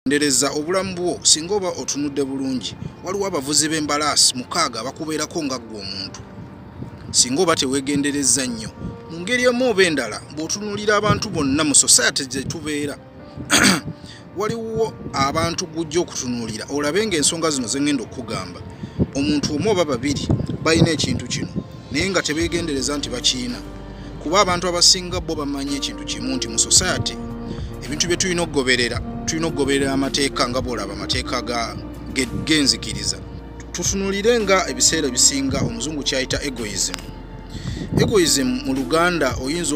Wengendereza obulamu bwo singa oba otunudde bulungi waliwo abavuzi b'embaraasi 6 bakubeerako nga ggwe omuntu singa oba teweegendereza nnyo mu ngeri emu oba endala bw'otunuulira abantu bonna mu society gye tubeera waliwo abantu gujja okutunuulira olabe ng'ensonga zino ze ngenda okugamba omuntu omu oba babiri balina ekintu kino naye nga tebeegendereza nti bakiina kuba abantu abasinga bo bamanyi ekintu kimu nti mu society ebintu bye tulina okugoberera amateeka nga bw'olaba amateeka g'enzikiriza tutunuulire nga ebiseera bisinga omuzungu kyayita egoism mu Luganda oyinza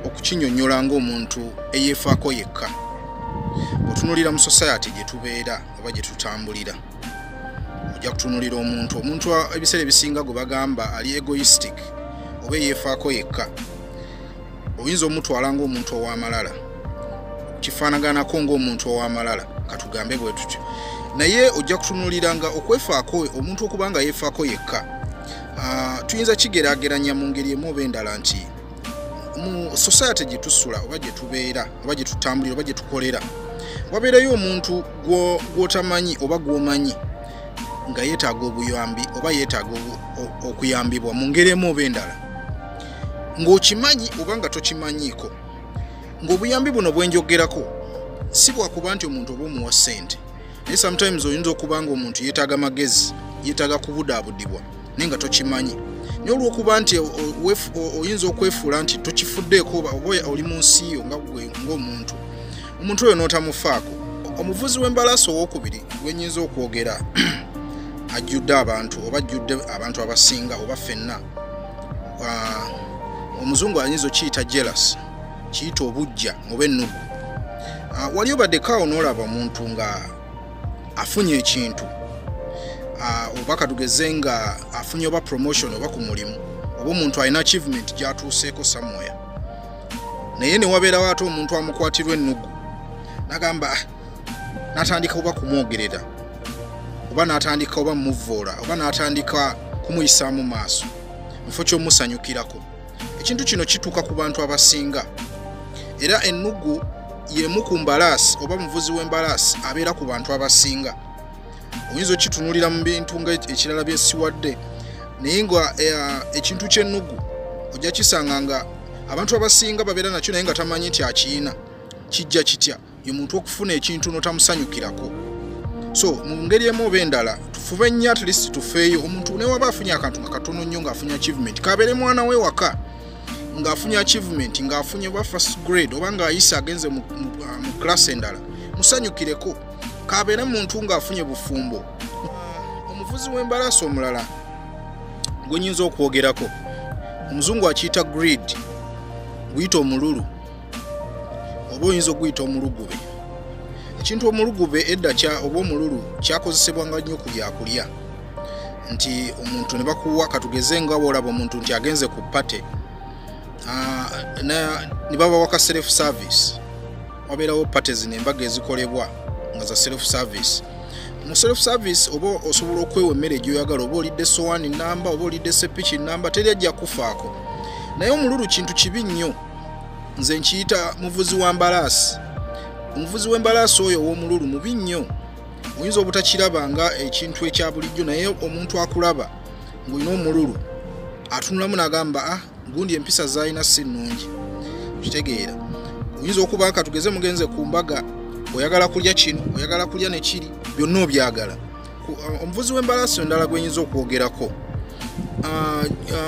okukinyonnyola ng'omuntu eyeefaako yekka otunuulira mu society gye tubeera oba gye tutambulira ojja kutunuulira omuntu ebiseera ebisinga gwe bagamba ali egoistic oba eyeefaako yekka oyinza omutwala ng'omuntu ow'amalala kifaanaganako ng'omuntu ow'amalala katugambe bwe tutyo naye ojja kutunuulira nga okwefaako omuntu okuba nga yeefaako yekka tuyinza kigeraageranya mu ngeri emu oba endala nti mu society gye tusula oba gye tubeera oba gye tutambulira oba gye tukolera wabeerayo omuntu gw'otamanyi oba gw'omanyi nga yeetaaga obuyambi oba yeetaaga okuyambibwa mu ngeri emu oba endala ng'okimanyi oba nga tokimanyiiko ng'obuyambi buno bwenjogerako si bwakuba nti omuntu oba omuwa ssente naye sometimes oyinza okuba nga omuntu yeetaaga magezi yeetaaga kubudaabudibwa naye nga tokimanyi naye olw'okuba nti oyinza okwefuula nti tokifuddeeko oba oli mu nsi yo ng'omuntu omuntu oyo n'otamufaako omuvuzi w'embalaasi ow'okubiri gwenyinza okwogera ajjudde abantu oba ajjudde abantu abasinga oba ffenna omuzungu ayinza okiyita jealous kiyita obujja oba ennugu wali obaddekaawo n'olaba omuntu nga afunye ekintu oba katugeze nga afunye oba promotion oba ku mulimu oba omuntu alina achievement gy'atuuseeko somewhere naye ne wabeerawo ate omuntu amukwatirwa ennugu n'agamba n'atandika oba kumwogerera oba n'atandika oba muvoola oba n'atandika kumuyisaamu maaso mufo ky'omusanyukirako ekintu kino kituuka ku bantu abasinga era ennugu y'emu ku mbalaasi oba muvuzi w'embalaasi abeera ku bantu abasinga oyinza okitunuulira mu bintu nga ekirala byesiwadde naye nga ekintu ky'ennugu ojja kisanga nga abantu abasinga babeera nakyo naye nga tamanyi nti akiyina kijja kitya ye muntu okufuna ekintu n'otamusanyukirako so mu ngeri emu oba endala tufube nnyo at least tufeeyo omuntu ne waba afunye akantu nga katono nnyo ng'afunye achievement kabeere mwana we waka ng'afunye achievement ng'afunye oba first grade oba ng'ayise agenze mu class endala musanyukireko kabeere muntu ng'afunye bufumbo omuvuzi w'embalaasi omulala gwenyinza okwogerako omuzungu akiyita greed guyita omululu oba oyinza okuyita omulugube ekintu omulugube edda oba omululu kyakozesebwanga nnyo ku byakulya nti omuntu ne bakuwa katugeze nga bw'olaba omuntu nti agenze ku pate ne babawa ka self service wabeerawo pate zino embaga ezikolebwa nga za self service mu self service oba osobola okwewa emmere gy'oyagala oba olidde sowaani namba oba olidde sepiki namba teri ajja kufaako naye omululu kintu kibi nnyo nze nkiyita muvuzi wa mbalaasi omuvuzi w'embalaasi oyo ow'omululu mubi nnyo oyinza obutakiraba nga ekintu ekya bulijjo naye omuntu akulaba ng'olina omululu atunulamu n'agamba gundi empisa z'alina si nnungi kitegeera oyinza okuba katugeze mugenze ku mbaga oyagala kulya kino oyagala kulya ne kiri byonna obyagala omuvuzi w'embalaasi endala gwenyinza okwogerako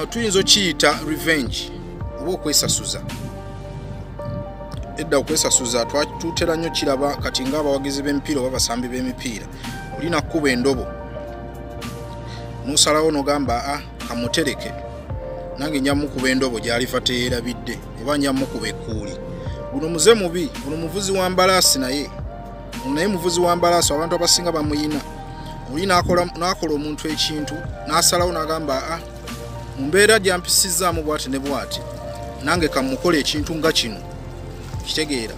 tuyinza okiyita revenge oba okwesasuza edda okwesasuza tutera nnyo kiraba kati ng'abawagizi b'emipiira oba basambi b'emipiira olina kkuba endobo n'osalawo n'ogamba kamutereke nange nyamukuba endobo gy'alifa teyeerabidde oba nyamukuba ekkuuli guno muze mubi guno muvuzi wa mbalaasi naye muvuzi wa mbalaasi abantu abasinga bamuyina oli n'akola omuntu ekintu n'asalawo n'agamba mu mbeera gyampisizaamu bw'ati ne bw'ati nange kamukola ekintu nga kino kitegeera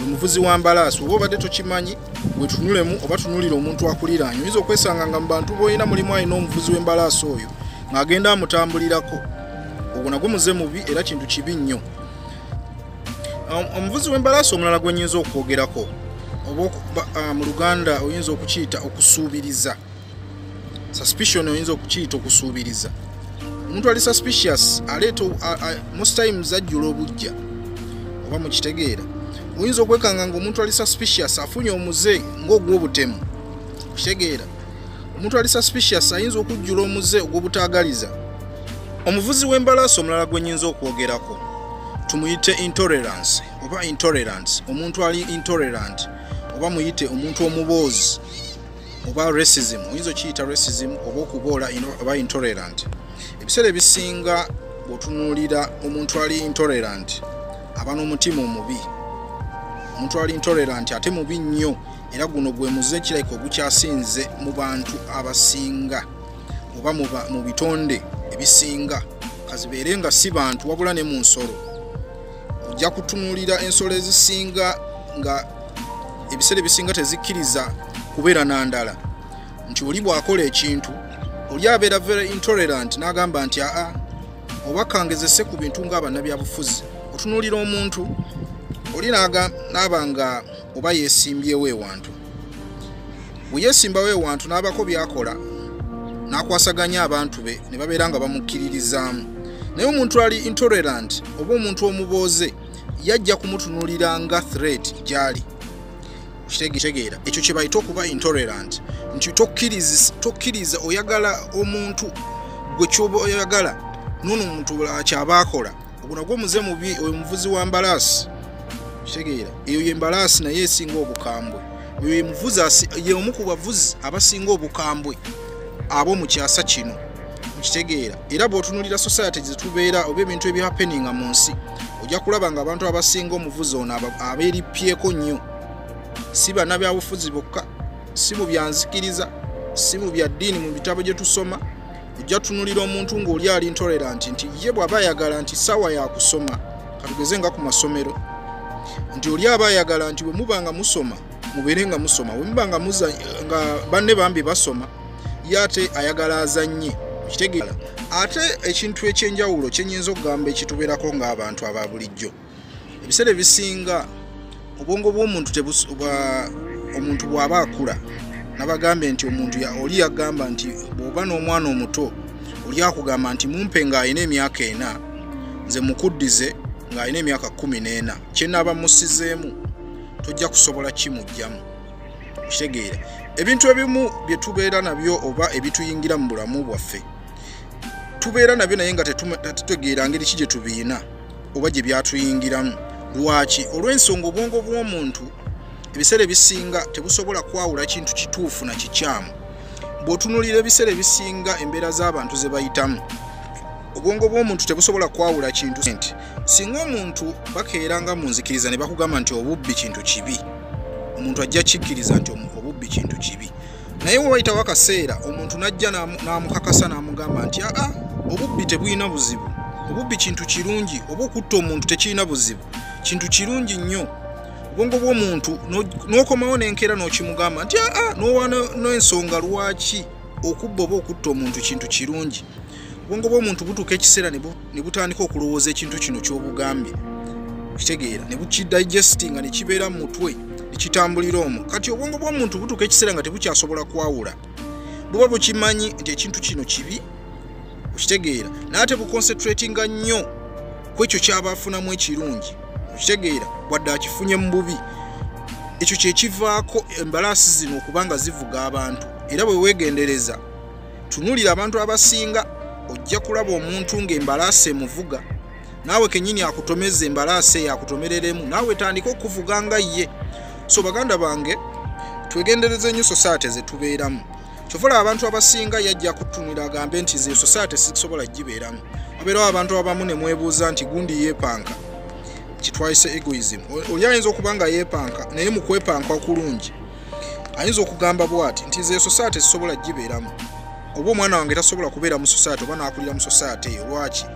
omuvuzi wa mbalaasi oba obadde tokimanyi wetunulemu oba tunulira omuntu akuliraanye oyinza okwesanga nga mu bantu boolina mulimu alina omuvuzi w'embalaasi oyo ng'agenda amutambulirako ogwo nagwo muze mubi era kintu kibi nnyo omuvuzi w'embalaasi omulala gwe nnyinza okwogerako oba mu Luganda oyinza okukiyita okusuubiriza. Suspicion oyinza okukiyita okusuubiriza. Omuntu ali suspicious aleeta most times ajjula obujja oba mukitegeera. Oyinza okwekanga ng'omuntu ali suspicious afunye omuze ng'ogw'obutemu. Kitegeera. Omuntu ali suspicious ayinza okujjula omuze ogw'obutaagaliza. Omuvuzi w'embalaasi omulala gwe nnyinza okwogerako tumuyite intolerance oba intolerance. Omuntu ali intolerant oba muyite omuntu omuboozi oba racism. Oyinza okiyita racism oba okuboola oba intolerant. Ebiseera ebisinga bw'otunuulira omuntu ali intolerant aba n'omutima omubi. Omuntu ali intolerant ate mubi nnyo, era guno gwe muze ekirayika ogukyasinze mu bantu abasinga oba mu bitonde ebisinga kazibeere nga si bantu wabula ne mu nsoro. Ojja kutunuulira ensolo ezisinga nga ebiseera ebisinga tezikkiriza kubeera na ndala. Nti oli bw'akola ekintu oli abeera very intolerant n'agamba nti oba kangezese ku bintu ng'abannabyabufuzi. Otunuulira omuntu oli n'aba nga oba yeesimbyewo ewantu. Bwe yeesimbawo ewantu n'abako byakola n'akwasaganya abantu be ne babeera nga bamukkiririzaamu. Naye omuntu ali intolerant oba omuntu omubooze yajja kumutunuulira nga threat gy'ali. Kitegeera ekyo kye bayita okuba intolerant. Nti tokkiriza oyagala omuntu gwe ky'oba oyagala n'ono omuntu ky'aba akola. Ogwo nagwo muze mubi oyo muvuzi wa mbalaasi. Kitegeera eyo ye mbalaasi naye esinga obukambwe. Oyo ye muvuzi ye omu ku bavuzi abasinga obukambwe ab'omu kyasa kino. Kitegeera era bw'otunuulira society ze tubeera oba ebintu ebihappeninga mu nsi ojja kulaba nga abantu abasinga omuvuzi ono abeerippyeko nnyo. Si bannabyabufuzi bokka, si mu byanzikiriza, si mu bya ddiini mu bitabo gye tusoma. Ojja tunuulira omuntu ng'oli ali intolerant nti ye bw'aba ayagala nti ssaawa yakusoma katugeze nga ku masomero nti oli aba ayagala nti bwe muba nga musoma mubeere nga musoma, bwe muba nga banne bambi basoma ye ate ayagala azannye. Kitegeera ate ekintu ekyenjawulo kye nnyinza okugamba ekitubeerako ng'abantu aba bulijjo ebiseera ebisinga obwongo bw'omuntu omuntu bw'aba akula nabagambe nti omuntu oli yagamba nti bw'oba n'omwana omuto oli akugamba nti mumpe ng'alina emyaka 4 nze mukuddize ng'alina emyaka 14 kye naaba musizeemu tojja kusobola kimugjamu. Kitegeera ebintu ebimu bye tubeera nabyo oba ebituyingira mu bulamu bwaffe tubeera nabyo naye nga tetutegeera ngeri ki gye tubiina oba gye byatuyingiramu. Lwaaki? Olw'ensonga obwongo bw'omuntu ebiseera ebisinga tebusobola kwawula kintu kituufu na kikyamu. Bw'otunuulira ebiseera ebisinga embeera z'abantu ze bayitamu obwongo bw'omuntu tebusobola kwawula kintu. Singa omuntu bakeeranga mu nzikiriza ne bakugamba nti obubbi kintu kibi, omuntu ajja kikkiriza nti obubbi kintu kibi. Naye bwe wayitawo akaseera omuntu n'ajja n'amukakasa n'amugamba nti obubbi tebulina buzibu, obubbi kintu kirungi, oba okutta omuntu tekirina buzibu, kintu kirungi nnyo. Obwongo bw'omuntu n'okomawo n'enkeera n'okimugamba nti n'owa n'ensonga lwaki okubba oba okutta omuntu kintu kirungi. Obwongo bw'omuntu butuuka ekiseera ne butandika okulowooza ekintu kino ky'obugambye. Kitegeera ne bukidigestinga ne kibeera mu mutwe ne kitambulira omwo. Kati obwongo bw'omuntu butuuka ekiseera nga tebukyasobola kwawula. Buba bukimanyi nti ekintu kino kibi. Kitegeera n'ate buconcentratinga nnyo ku ekyo ky'aba afunamu ekirungi. Kitegeera wadde akifunye mu bubi. Ekyo kye kivaako embalaasi zino okuba nga zivuga abantu. Era bwe weegendereza tunuulira abantu abasinga ojja kulaba omuntu ng'embalaasi emuvuga naawe kennyini akutomeza embalaasi eyo akutomereremu naawe tandika okuvuga nga ye. So baganda bange twegendereze nnyo society ze tubeeramu. Kyovula abantu abasinga yajja kutunira agambe nti ze society sisobola gibeeramu. Wabeerawo abantu abamu ne mwebuuza nti gundi yeepanka. Kitwayise egoism. Oli ayinza okuba nga yeepanka naye mu kwepanka okulungi ayinza okugamba bw'ati nti ze society sisobola gibeeramu. Oba omwana wange tasobola kubeera mu society oba n'akulira mu society eyo. Lwaki?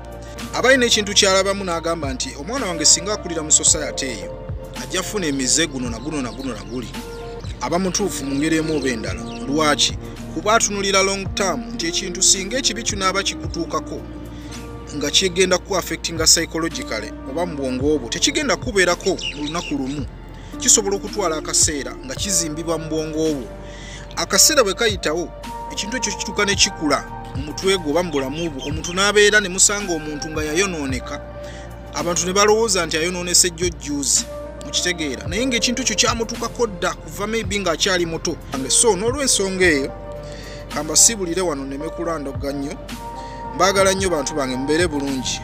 Aba alina ekintu ky'alabamu n'agamba nti omwana wange singa akulira mu society eyo ajja funa emize guno na guno na guno na guli. Aba mutuufu mu ngeri emu oba endala. Lwaki? Kuba atunulira long term nti ekintu singa ekibi kinaaba kikutuukako nga kigenda ku affectinga psychologically oba mu bwongo obwo tekigenda kubeerako mu lunaku lumu. kisobola okutwala akaseera nga kizimbibwa mu bwongo obwo. Akaseera bwe kayitawo ekintu ekyo kituuka ne kikula mu mutwe gwo oba mu bulamu bwo, omuntu n'abeera ne musanga omuntu nga yayonooneka, abantu ne balowooza nti ayonoonese jjojjuuzi, mukitegeera, naye ng'ekintu ekyo kyamutuukako dda kuva maybe ng'akyali muto. So n'olw'ensonga eyo kambasiibulire wano nneme kulandagga nnyo. Mbaagala nnyo bantu bange, mubeere bulungi.